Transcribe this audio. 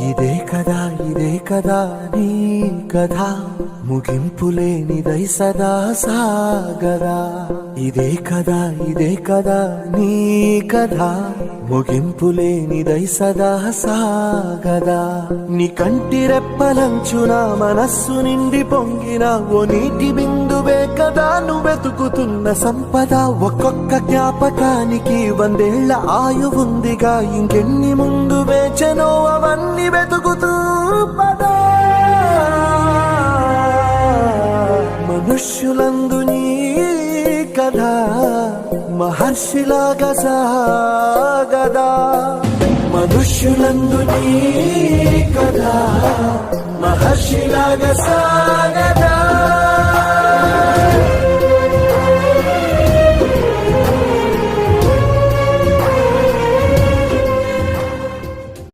ఇదే కదా నీ కథ, ముగింపులేనిదై సదా సాగదా. ఇదే కదా నీ కథ, ముగింపులేనిదై సదా సాగదా. నీ కంటి రెప్పలంచున మనస్సు నిండి పొంగిన ఓ నీటి బిందువే కదా నువ్వెతుకుతున్న సంపద. ఒక్కొక్క జ్ఞాపకానికి 100 ఏళ్ల ఆయువుందిగా, ఇంకెన్ని ముందు వేచనో అవన్నీ వెతుకుతూ పదా. మనుష్యులందు నీ కథ మహర్షిలాగా సాగదా. మనుష్యులందు నీ కథ మహర్షిలాగా సాగదా.